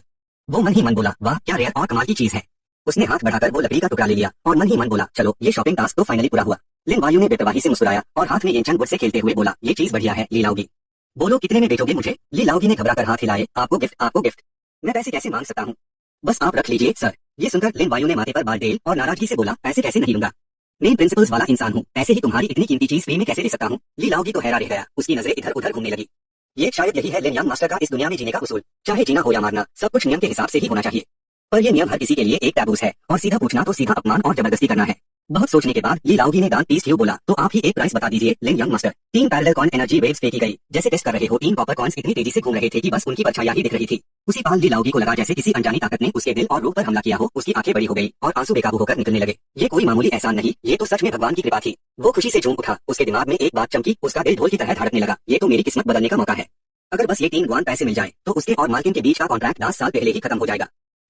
वो मन ही मन बोला, वाह क्या रेयर और कमाल की चीज है। उसने हाथ बढ़ाकर वो लकड़ी का टुकड़ा ले लिया और मन ही मन बोला, चलो ये शॉपिंग टास्क तो फाइनली पूरा हुआ। लिन वायु ने बेपरवाही से मुस्कुराया और हाथ में यिंचन वुड से खेलते हुए बोला, ये चीज बढ़िया है ली लाओगी। बोलो कितने में बेचोगे मुझे। ली लाओगी ने घबराकर हाथ हिलाए, आपको गिफ्ट, आपको गिफ्ट। मैं पैसे कैसे मांग सकता हूँ, बस आप रख लीजिए सर। ये सुनकर लिन वायु ने माथे पर बाल डेल और नाराजगी से बोला, पैसे कैसे नहीं लूंगा, मेन प्रिंसिपल्स वाला इंसान हूँ, ऐसे ही तुम्हारी इतनी कीमती चीज फ्री में कैसे दे सकता हूँ। ली लाओगी तो हैरान रह गया, उसकी नजरें इधर उधर घूमने लगी। ये शायद यही है लिन यंग मास्टर का इस दुनिया में जीने का उसूल, चाहे जीना हो या मारना, सब कुछ नियम के हिसाब से ही होना चाहिए। पर ये नियम हर किसी के लिए एक टैबूस है और सीधा पूछना तो सीधा अपमान और जबरदस्ती करना है। बहुत सोचने के बाद ली लाओगी ने दांत पीस क्यों बोला, तो आप ही एक प्राइस बता दीजिए Lin young master. 3 parallel coin energy waves फेंकी गई, जैसे टेस्ट कर रहे हो 3 कॉपर कॉइन्स इतनी तेजी से घूम रहे थे कि बस उनकी परछाइयां ही दिख रही थी। उसी पाल ली लाओगी को लगा जैसे किसी अनजानी ताकत ने उसके दिल और रूह पर हमला किया हो। उसकी आंखें बड़ी हो गई और आंसू बेकाबू होकर निकलने लगे। ये कोई मामूली एहसान नहीं, ये तो सच में भगवान की कृपा थी। वो खुशी से झूम उठा, उसके दिमाग में एक बात चमकी, उसका दिल ढोल की तरह धड़कने लगा। ये तो मेरी किस्मत बदलने का मौका है। अगर बस ये 3 गुआन पैसे मिल जाए तो उसके और मार्किन के बीच का कॉन्ट्रैक्ट 10 साल पहले ही खत्म हो जाएगा।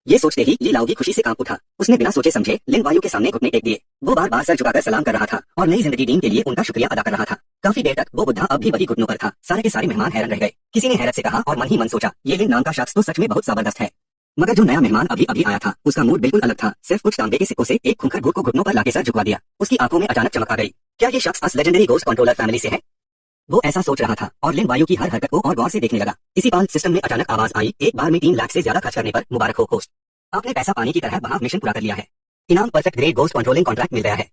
ये सोचते ही ली लाओगी खुशी से कांप उठा। उसने बिना सोचे समझे लिन वायु के सामने घुटने टेक दिए। वो बार बार सर झुकाकर सलाम कर रहा था और नई जिंदगी दीन के लिए उनका शुक्रिया अदा कर रहा था। काफी देर तक वो बुद्धा अब भी वही घुटनों पर था। सारे के सारे मेहमान हैरान रह गए। किसी ने हैरत से कहा और मन ही मन सोचा, ये लिन नाम का शख्स तो सच में बहुत जबरदस्त है। मगर जो नया मेहमान अभी अभी आया था, उसका मूड बिल्कुल अलग था। सिर्फ कुछ तांबे के सिक्कों से एक खूंखार घुट को घुटनों पर लाके सर झुकवा दिया। उसकी आंखों में अचानक चमक आ गई। क्या ये शख्स अस लेजेंडरी गोस्ट कंट्रोलर फैमिली से है? वो ऐसा सोच रहा था और लिन वायु की हर हरकत को और गौर से देखने लगा। इसी पाल सिस्टम में अचानक आवाज आई, एक बार में 3 लाख से ज्यादा खर्च करने पर मुबारक हो होस्ट, आपने पैसा पानी की तरह बहाव मिशन पूरा कर लिया है। इनाम perfect grade ghost controlling contract मिल गया है।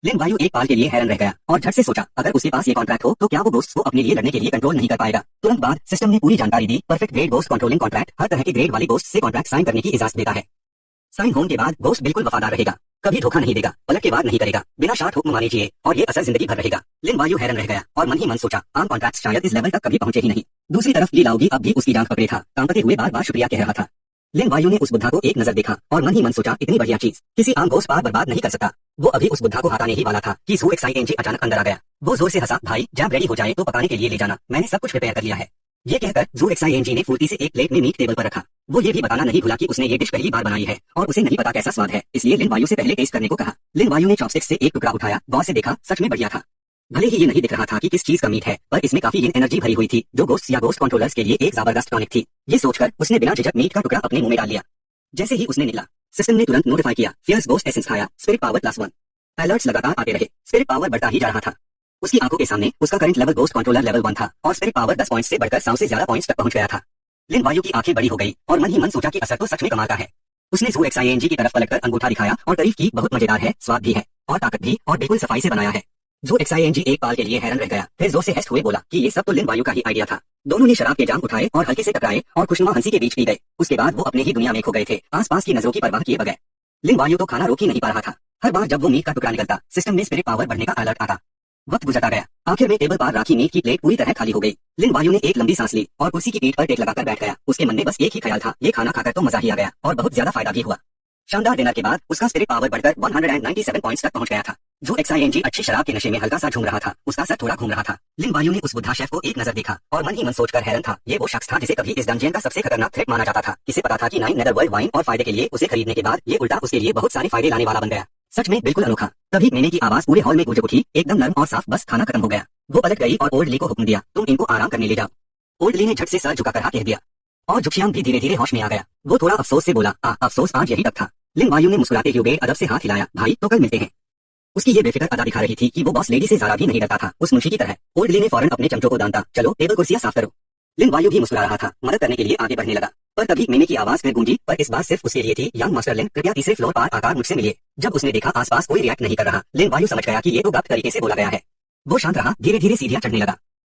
लिन वायु एक पाल के लिए हैरान रह गया और झट से सोचा, अगर उसके पास ये कॉन्ट्रैक्ट हो तो क्या वो गोस्ट्स को अपने लिए लड़ने के लिए कंट्रोल नहीं कर पाएगा। तुरंत बाद सिस्टम ने पूरी जानकारी दी। Perfect grade ghost controlling contract हर तरह के ग्रेड वाले गोस्ट से कॉन्ट्रैक्ट साइन करने की इजाजत देता है। साइन होने के बाद गोस्ट बिल्कुल वफादार रहेगा, कभी धोखा नहीं देगा, पलट के बाद नहीं करेगा, बिना शर्त हुक्म माने जिए और ये असर जिंदगी भर रहेगा। लिन वायु हैरान रह गया और मन ही मन सोचा, आम कॉन्ट्रैक्ट शायद इस लेवल तक कभी पहुंचे ही नहीं। दूसरी तरफ ली लाओगी अब भी उसकी जांच पकड़े था, कांपते हुए बार बार शुक्रिया कह रहा था। लिन वायु ने उस बुद्धा को एक नजर देखा और मन ही मन सोचा, इतनी बढ़िया चीज किसी आम गोस्ट पार बर्बाद नहीं कर सकता। वो अभी उस बुद्धा को हटाने ही वाला था कि जो XING अचानक अंदर आ गया। वो जोर से हंसा, भाई जब रेडी हो जाए तो पकाने के लिए ले जाना, मैंने सब कुछ प्रिपेयर कर लिया है। ये कोई मामूली एहसान नहीं, ये तो सच में भगवान की कृपा थी। वो अभी उस बुद्धा को एक नजर देखा और मन ही मन सोचा, इतनी बढ़िया चीज किसी आम गोस्ट पार बर्बाद नहीं कर सकता। वो अभी उस बुद्धा को हटाने ही वाला था कि जो XING अचानक अंदर आ गया। वो जोर से हंसा, भाई जब रेडी हो जाए तो पकाने के लिए ले जाना, मैंने सब कुछ प्रिपेयर कर लिया है। ये कहकर जू एक्साइएनजी ने फुर्ती से एक प्लेट में मीट टेबल पर रखा। वो ये भी बताना नहीं भूला कि उसने ये डिश पहली बार बनाई है और उसे नहीं पता कैसा स्वाद है, इसलिए लिन वायु से पहले टेस्ट करने को कहा। लिन वायु ने चॉपस्टिक से एक टुकड़ा उठाया, गौर से देखा, सच में बढ़िया था। भले ही ये नहीं दिख रहा था कि किस चीज का मीट है, पर इसमें काफी एनर्जी भरी हुई थी जो गोस्ट या गोस्ट कंट्रोलर्स के लिए एक जबरदस्त टॉनिक थी। ये सोचकर उसने बिना झिझक मीट का टुकड़ा अपने मुंह में डाल लिया। जैसे ही उसने निकला, सिस्टम ने तुरंत नोटिफाई किया, फियर्स गोस्ट एसेंस खाया, स्पिरिट पावर +1। अलर्ट्स लगातार आते रहे, स्पिरिट पावर बढ़ता ही जा रहा था। उसकी आंखों के सामने उसका current level ghost controller level 1 था और स्पिरिट पावर 10 पॉइंट्स से बढ़कर 100 से ज्यादा पॉइंट्स तक पहुंच गया था। लिन वायु की आंखें बड़ी हो गई और मन ही मन सोचा कि असर तो सच में कमाल का है। उसने जू एक्साइएनजी की तरफ पलटकर अंगूठा दिखाया और तारीफ की, बहुत मजेदार है, स्वाद भी है और ताकत भी, और बिल्कुल सफाई से बनाया है। जू एक्साइएनजी एक पाल के लिए हैरान रह गया, फिर जोर से हंसते हुए बोला कि ये सब तो लिन वायु का ही आइडिया था। दोनों ने शराब के जाम उठाए और हल्के से टकराए और खुशनुमा हंसी के बीच पी गए। उसके बाद वो अपने ही दुनिया में खो गए थे, आसपास की नजरों की परवाह किए बगैर। लिन वायु तो खाना रोक ही नहीं पा रहा था। हर बार जब वो मीट का टुकड़ा निकलता, सिस्टम में स्पिरिट पावर बढ़ने का अलर्ट आता। वक्त गुजरता गया, आखिर में टेबल पर राखी मीट की प्लेट पूरी तरह खाली हो गई। लिन वायु ने एक लंबी सांस ली और कुर्सी की पीठ पर टेक लगाकर बैठ गया। उसके मन में बस एक ही ख्याल था, ये खाना खाकर तो मजा ही आ गया और बहुत ज्यादा फायदा भी हुआ। शानदार डिनर के बाद उसका स्पिरिट पावर बढ़कर 197 पॉइंट्स तक पहुंच गया था। जो एक्साइएनजी अच्छी शराब के नशे में हल्का सा झूम रहा था, उसका सर थोड़ा घूम रहा था। लिन वायु ने उस बुद्धा शेफ को एक नजर देखा और मन ही मन सोचकर हैरान था, ये वो शख्स था जिसे कभी इस डंजियन का सबसे खतरनाक थ्रेट माना जाता था। किसे पता था कि 9 नेदरवर्ल्ड वाइन और फायदे के लिए उसे खरीदने के बाद ये उल्टा उसके लिए बहुत सारे फायदे लाने वाला बन गया। सच में बिल्कुल अनोखा। तभी मेने की आवाज पूरे हॉल में गूंज उठी, एकदम नर्म और साफ, बस खाना खत्म हो गया। वो पलट गई और ओल्ड ली को हुक्म दिया, तुम इनको आराम करने ले जाओ। ओल्ड ली ने झट से सर झुकाकर हाँ कह दिया और झुकशियान भी धीरे धीरे होश में आ गया। वो थोड़ा अफसोस से बोला, अफसोस आज यही तक था। लिन वायु ने मुस्कुराते हुए अदब से हाथ हिलाया, भाई तो कल मिलते हैं। उसकी ये बेफिक्र अदा दिखा रही थी कि वो बॉस लेडी से जरा भी नहीं डरता था, उस मुंशी की तरह। ओल्ड ली ने फौरन अपने चमचों को दांता, चलो टेबल कुर्सियां साफ करो। लिन वायु भी मुस्कुरा रहा था, मदद करने के लिए आगे बढ़ने लगा। पर तभी मेने की आवाज फिर गूंजी, पर इस बार सिर्फ उसके लिए थी, यंग मास्टर लिन, कृपया तीसरे फ्लोर पर आकर मुझसे मिलिए। जब उसने देखा आसपास कोई रिएक्ट नहीं कर रहा, लिन वायु समझ गया कि ये तो गलत तरीके से बोला गया है। वो शांत रहा, धीरे धीरे सीढ़ियां चढ़ने लगा।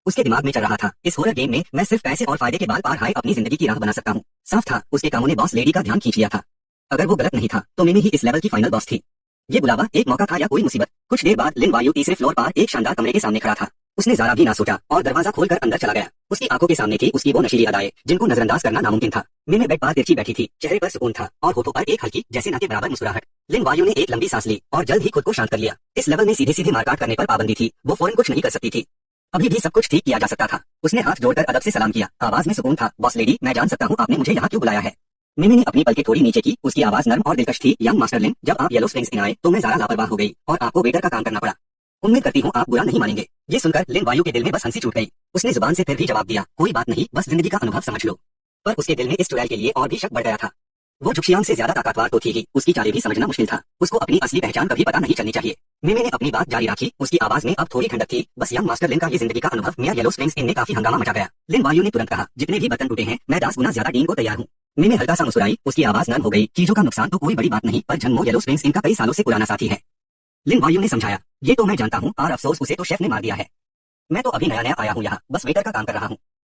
उसके दिमाग में चल रहा था, इस हॉरर गेम में मैं सिर्फ पैसे और फायदे के बाल पार हाय अपनी जिंदगी की राह बना सकता हूँ। साफ था, उसके कामों ने बॉस लेडी का ध्यान खींच लिया था। अगर वो गलत नहीं था तो मैंने ही इस लेवल की फाइनल बॉस थी। ये बुलावा एक मौका था या कोई मुसीबत। कुछ देर बाद लिन वायु तीसरे फ्लोर पर एक शानदार कमरे के सामने खड़ा था। उसने जरा भी ना सोचा और दरवाजा खोलकर अंदर चला गया। उसकी आंखों के सामने थी उसकी वो नशीली अदाएं जिनको नजरअंदाज करना नामुमकिन था। मैंने बेड पर तिरछी बैठी थी, चेहरे पर सुकून था और होठों पर एक हल्की जैसे ना के बराबर मुस्कुराहट। लिन वायु ने एक लंबी सांस ली और जल्द ही खुद को शांत कर लिया। इस लेवल में सीधे सीधे मारकाट करने पर पाबंदी थी, वो फौरन कुछ नहीं कर सकती थी। अभी भी सब कुछ ठीक किया जा सकता था। उसने हाथ जोड़कर अदब से सलाम किया, आवाज में सुकून था, बॉस लेडी, मैं जान सकता हूँ आपने मुझे यहाँ क्यों बुलाया है। मैंने अपनी पलकें थोड़ी नीचे की, उसकी आवाज नर्म और दिलकश थी, यंग मास्टर लिन, जब आप येलो स्प्रिंग्स इन आए तो मैं जरा लापरवाह हो गई और आपको वेटर का काम करना पड़ा। उम्मीद करती हूँ आप बुरा नहीं मानेंगे। ये सुनकर लिन वायु के दिल में बस हंसी छूट गई। उसने जुबान से फिर भी जवाब दिया, कोई बात नहीं, बस जिंदगी का अनुभव समझ लो। पर उसके दिल में इस चुड़ैल के लिए और भी शक बढ़ गया था। वो झुकशियान से ज्यादा ताकतवर तो थी ही, उसकी चालें भी समझना मुश्किल था। उसको अपनी असली पहचान कभी पता नहीं चलनी चाहिए। मैंने अपनी बात जारी रखी, उसकी आवाज में अब थोड़ी ठंडक थी, बस यंग मास्टर लिन का ये जिंदगी का अनुभव मेरा येलो स्प्रिंग्स इन में काफी हंगामा मचा गया। लिन वायु ने तुरंत कहा, जितने भी बर्तन टूटे हैं मैं 10 गुना ज्यादा डीन को तैयार हूँ। मैंने हल्का सा मुस्कुराई, उसकी आवाज नर्म हो गई, चीजों का नुकसान तो कोई बड़ी बात नहीं, पर जन्मो येलो स्प्रिंग्स इनका कई सालों से पुराना साथी है। लिन वायु ने समझाया, ये तो मैं जानता हूँ, और अफसोस उसे तो शेफ ने मार दिया है। मैं तो अभी नया नया आया हूँ यहाँ, बस वेटर का काम कर रहा हूँ।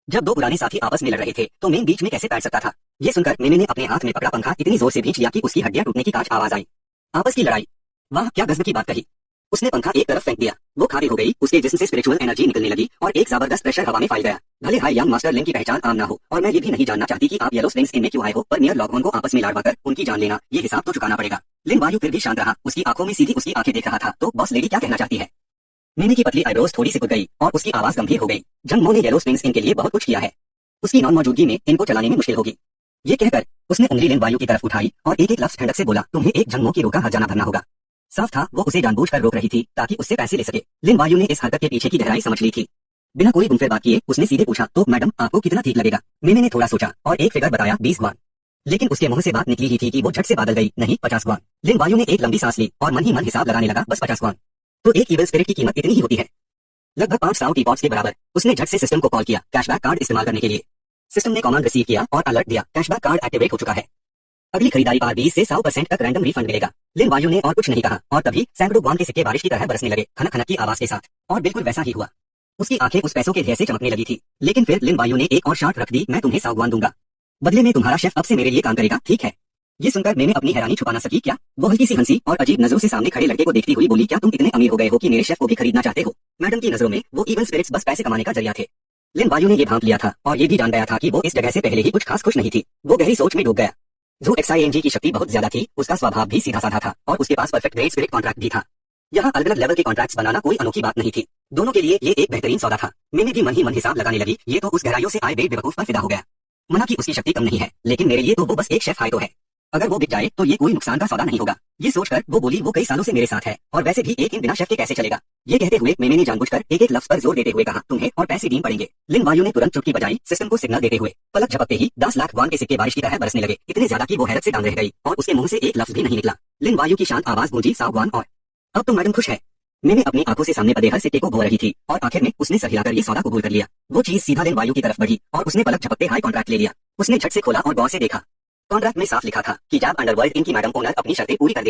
जब दो पुराने साथी आपस में लड़ रहे थे तो मैं बीच में कैसे बैठ सकता था। ये सुनकर मैंने अपने हाथ में पकड़ा पंखा इतनी जोर से भींच लिया कि उसकी हड्डियां टूटने की कांच आवाज आई। आपस की लड़ाई, वाह क्या गजब की बात कही। उसने पंखा एक तरफ फेंक दिया, वो खाली हो गई, उसके जिस्म से स्पिरिचुअल एनर्जी निकलने लगी और एक जबरदस्त प्रेशर हवा में फैल गया। भले हाय यंग मास्टर लिन की पहचान आम ना हो और मैं ये भी नहीं जानना चाहती कि आप येलो स्प्रिंग्स इन में क्यों आए हो, पर मेयर लॉगहोर्न को आपस में लड़वाकर उनकी जान लेना, ये हिसाब तो चुकाना पड़ेगा। लिन वायु फिर भी शांत रहा, उसकी आंखों में सीधी उसकी आंखें देख रहा था। तो बॉस लेडी क्या कहना चाहती है। मैंने की पतली आईब्रोज थोड़ी सी कुद गई और उसकी आवाज गंभीर हो गई, जंगमो ने येलो स्प्रिंग्स इन के लिए बहुत कुछ किया है, उसकी नॉन मौजूदगी में इनको चलाने में मुश्किल होगी। ये कहकर उसने उंगली लिन वायु की तरफ उठाई और एक एक लफ्ज ठंडक से बोला, तुम्हें एक जंगमो की रोका हर्जाना भरना होगा। साफ था वो उसे जानबूझकर रोक रही थी ताकि उससे पैसे ले सके। लिन वायु ने इस हरकत के पीछे की गहराई समझ ली थी। बिना कोई गुमफिर बात किए उसने सीधे पूछा, तो मैडम आपको कितना ठीक लगेगा। मैंने थोड़ा सोचा और एक फिगर बताया, 20 ग्वान। लेकिन उसके मुंह से बात निकली ही थी कि वो झट से बादल गई, नहीं 50 ग्वान। लिन वायु ने एक लंबी सांस ली और मन ही मन हिसाब लगाने लगा, बस 50 ग्वान तो एक ईविल स्पिरिट की कीमत इतनी ही होती है, लगभग 500 टीपॉट्स के बराबर। उसने झट से सिस्टम को कॉल किया, कैशबैक कार्ड इस्तेमाल करने के लिए। सिस्टम ने कमांड रिसीव किया और अलर्ट दिया, कैशबैक कार्ड एक्टिवेट हो चुका है, अगली खरीदारी पर 20 से 100% तक रैंडम रिफंड मिलेगा। लिन वायु ने और कुछ नहीं कहा और तभी सैकड़ों ग्वान के सिक्के बारिश की तरह बरसने लगे, खनक खनक की आवाज के साथ। और बिल्कुल वैसा ही हुआ, उसकी आंखें उस पैसों के ढेर से चमकने लगी थी। लेकिन फिर लिन वायु ने एक और शर्त रख दी, मैं तुम्हें 100 ग्वान दूंगा, बदले में तुम्हारा शेफ अब से मेरे लिए काम करेगा, ठीक है। ये सुनकर मैंने अपनी हैरानी छुपा ना सकी। क्या? वो हल्की सी हंसी और अजीब नजरों से सामने खड़े लड़के को देखती हुई बोली, क्या तुम इतने अमीर हो गए हो कि मेरे शेफ को भी खरीदना चाहते हो? मैडम की नजरों में वो इवन स्पिरिट्स बस पैसे कमाने का जरिया थे। लिन वायु ने ये भांप लिया था और ये भी जान गया था कि वो इस जगह से पहले ही कुछ खास खुश नहीं थी। वो गहरी सोच में डूब गया। जो एक्साइएनजी की शक्ति बहुत ज्यादा थी, उसका स्वभाव भी सीधा साधा था और उसके पास परफेक्ट ग्रेट स्पिरिट कॉन्ट्रैक्ट भी था। यहाँ अलग अलग लेवल के कॉन्ट्रैक्ट्स बनाना कोई अनोखी बात नहीं थी। दोनों के लिए ये एक बेहतरीन सौदा था। मैंने भी मन ही मन हिसाब लगाने लगी। ये तो उस गहराइयों से आए बेवकूफ पर फिदा हो गया। मना की उसकी शक्ति कम नहीं है, लेकिन मेरे लिए तो वो बस एक शेफ हाय तो है। अगर वो बिक जाए तो ये कोई नुकसान का सौदा नहीं होगा। ये सोचकर वो बोली, वो कई सालों से मेरे साथ है और वैसे भी एक दिन बिना शेफ के कैसे चलेगा। ये कहते हुए मैंने ने जानबूझकर एक एक लफ्ज पर जोर देते हुए कहा, तुम्हें और पैसे डीम पड़ेंगे। लिन वायु ने तुरंत चुटकी बजाई, सिस्टम को सिग्नल देते हुए। पलक झपकते ही 10 लाख वॉन के सिक्के बारिश की तरह बरसने लगे, इतने ज्यादा कि वो हैरत से दंग रह गई और उसके मुंह से एक लफ्ज भी नहीं निकला। लिन वायु की शांत आवाज गूंजी, सावधान और अब तो मैडम खुश है। मैंने अपनी आंखों से सामने पड़े हर सिक्के को भो रही थी और आखिर में उसने सर हिलाकर ये सौदा कबूल कर लिया। वो चीज सीधा लिन वायु की तरफ बढ़ी और उसने पलक झपकते हाई कॉन्ट्रैक्ट ले लिया। उसने झट से खोला और गौर से देखा। कॉन्ट्रैक्ट में साफ लिखा था कि जब अंडरवर्ल्ड इनकी मैडम ओनर अपनी शर्तें पूरी कर देंगे।